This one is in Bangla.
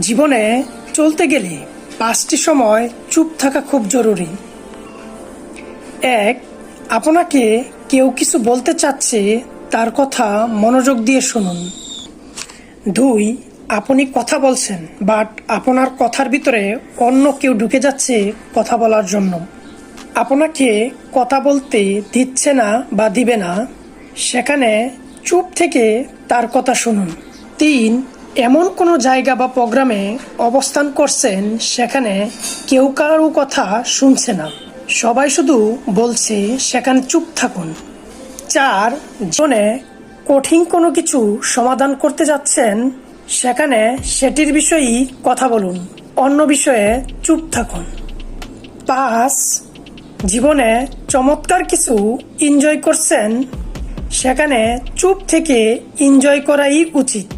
জীবনে চলতে গেলে 5টি সময় চুপ থাকা খুব জরুরি। 1. আপনাকে কেউ কিছু বলতে চাচ্ছে, তার কথা মনোযোগ দিয়ে শুনুন। 2. আপনি কথা বলছেন, বাট আপনার কথার ভিতরে অন্য কেউ ঢুকে যাচ্ছে কথা বলার জন্য। আপনাকে কথা বলতে দিচ্ছে না বা দিবে না, সেখানে চুপ থেকে তার কথা শুনুন। 3. এমন কোনো জায়গা বা প্রোগ্রামে অবস্থান করছেন, সেখানে কেউ কারো কথা শুনছে না, সবাই শুধু বলছে, সেখানে চুপ থাকুন। 4. জীবনে কঠিন কোনো কিছু সমাধান করতে যাচ্ছেন, সেখানে সেটির বিষয়েই কথা বলুন, অন্য বিষয়ে চুপ থাকুন। 5. জীবনে চমৎকার কিছু এনজয় করছেন, সেখানে চুপ থেকে এনজয় করাই উচিত।